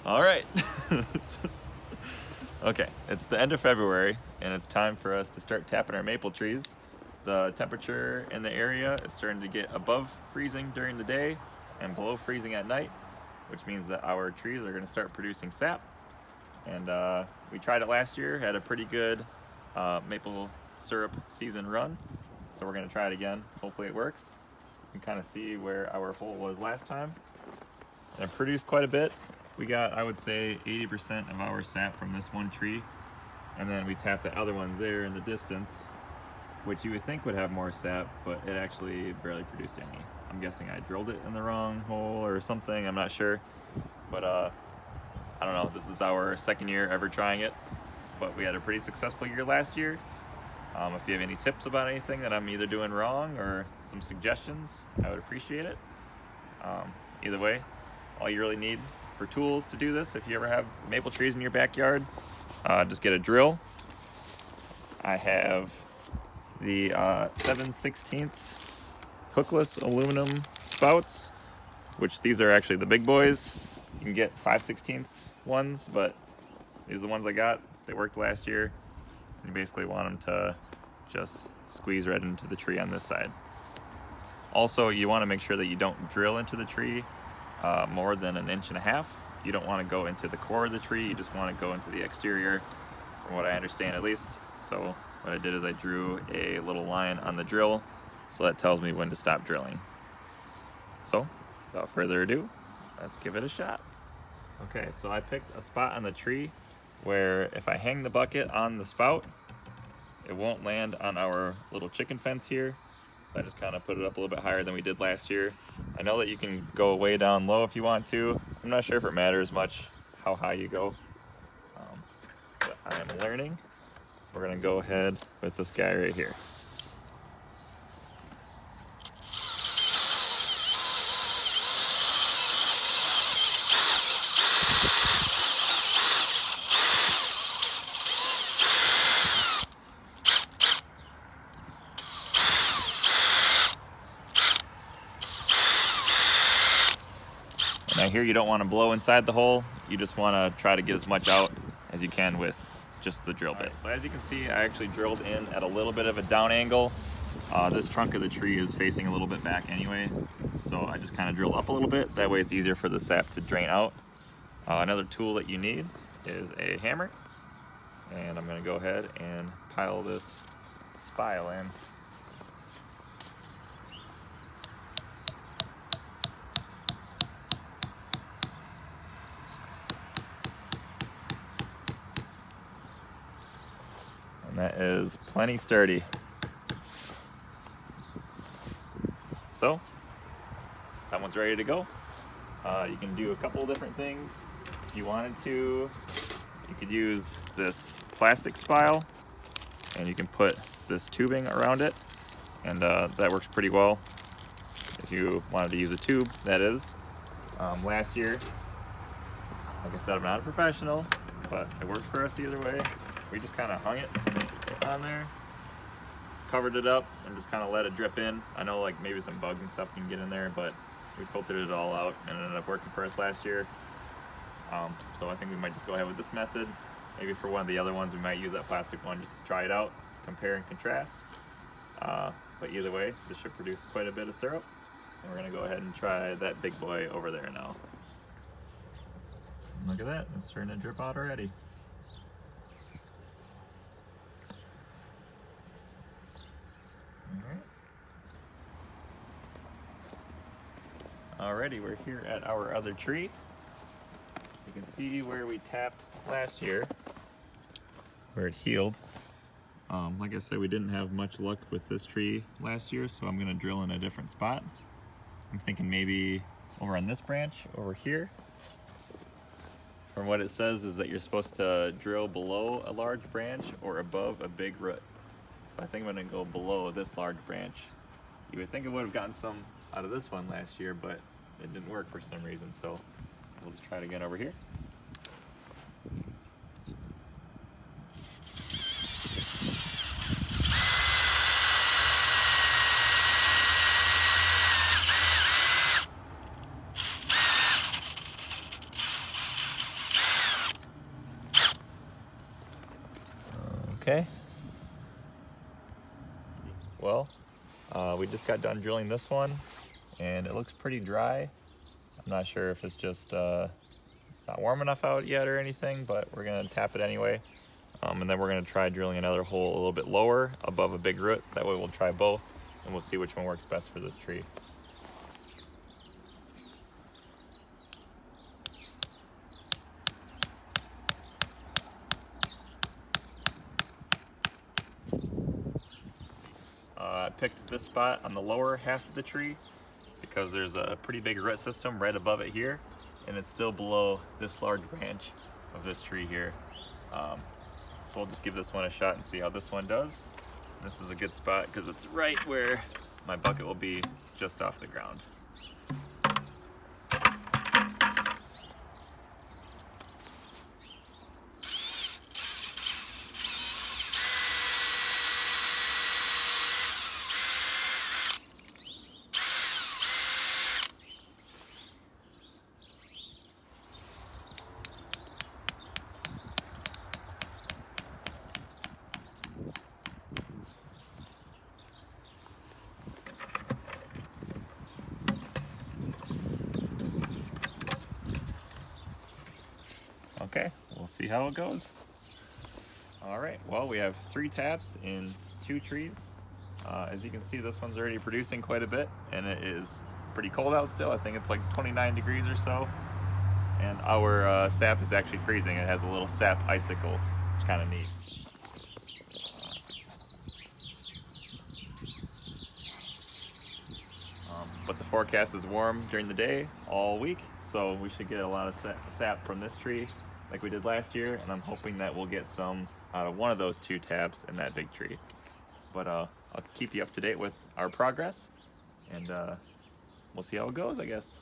All right. Okay, it's the end of February, and it's time for us to start tapping our maple trees. The temperature in the area is starting to get above freezing during the day and below freezing at night, which means that our trees are going to start producing sap. And we tried it last year, had a pretty good maple syrup season run, so we're going to try it again. Hopefully it works. You can kind of see where our hole was last time. And it produced quite a bit. We got, I would say, 80% of our sap from this one tree, and then we tapped the other one there in the distance, which you would think would have more sap, but it actually barely produced any. I'm guessing I drilled it in the wrong hole or something, I'm not sure. But I don't know, this is our second year ever trying it, but we had a pretty successful year last year. If you have any tips about anything that I'm either doing wrong or some suggestions, I would appreciate it. Either way, all you really need for tools to do this, if you ever have maple trees in your backyard, just get a drill. I have the 7/16 hookless aluminum spouts, which these are actually the big boys. You can get 5/16 ones, but these are the ones I got. They worked last year. You basically want them to just squeeze right into the tree on this side. Also, you want to make sure that you don't drill into the tree more than 1.5 inches. You don't want to go into the core of the tree, you just want to go into the exterior, from what I understand at least. So what I did is I drew a little line on the drill, so that tells me when to stop drilling. So without further ado, let's give it a shot. Okay, so I picked a spot on the tree where if I hang the bucket on the spout, it won't land on our little chicken fence here. So I just kind of put it up a little bit higher than we did last year. I know that you can go way down low if you want to. I'm not sure if it matters much how high you go, but I am learning. So we're gonna go ahead with this guy right here. Now here you don't want to blow inside the hole, you just want to try to get as much out as you can with just the drill bit. So as you can see, I actually drilled in at a little bit of a down angle. This trunk of the tree is facing a little bit back anyway, so I just kind of drilled up a little bit, that way it's easier for the sap to drain out. Another tool that you need is a hammer, and I'm going to go ahead and pile this spile in. And that is plenty sturdy. So that one's ready to go. You can do a couple different things. If you wanted to, you could use this plastic spile and you can put this tubing around it, and that works pretty well. If you wanted to use a tube, that is. Last year, like I said, I'm not a professional, but it worked for us either way. We just kind of hung it on there, covered it up, and just kind of let it drip in. I know like maybe some bugs and stuff can get in there, but we filtered it all out and it ended up working for us last year. So I think we might just go ahead with this method. Maybe for one of the other ones we might use that plastic one just to try it out, compare and contrast. But either way, this should produce quite a bit of syrup, and we're going to go ahead and try that big boy over there now. Look at that, it's starting to drip out already. Alrighty, we're here at our other tree. You can see where we tapped last year, where it healed. Like I said, we didn't have much luck with this tree last year, so I'm going to drill in a different spot. I'm thinking maybe over on this branch over here. From what it says is that you're supposed to drill below a large branch or above a big root. So I think I'm going to go below this large branch. You would think it would have gotten some out of this one last year, but it didn't work for some reason, so we'll just try it again over here. Okay. Well, we just got done drilling this one, and it looks pretty dry. I'm not sure if it's just not warm enough out yet or anything, but we're gonna tap it anyway. And then we're gonna try drilling another hole a little bit lower above a big root. That way we'll try both, and we'll see which one works best for this tree. I picked this spot on the lower half of the tree because there's a pretty big root system right above it here, and it's still below this large branch of this tree here. So we'll just give this one a shot and see how this one does. This is a good spot because it's right where my bucket will be, just off the ground. Okay, we'll see how it goes. All right, well, we have 3 taps in 2 trees. As you can see, this one's already producing quite a bit, and it is pretty cold out still. I think it's like 29 degrees or so. And our sap is actually freezing. It has a little sap icicle, which is kind of neat. But the forecast is warm during the day all week, so we should get a lot of sap from this tree like we did last year, and I'm hoping that we'll get some out of one of those 2 taps in that big tree. But I'll keep you up to date with our progress, and we'll see how it goes, I guess.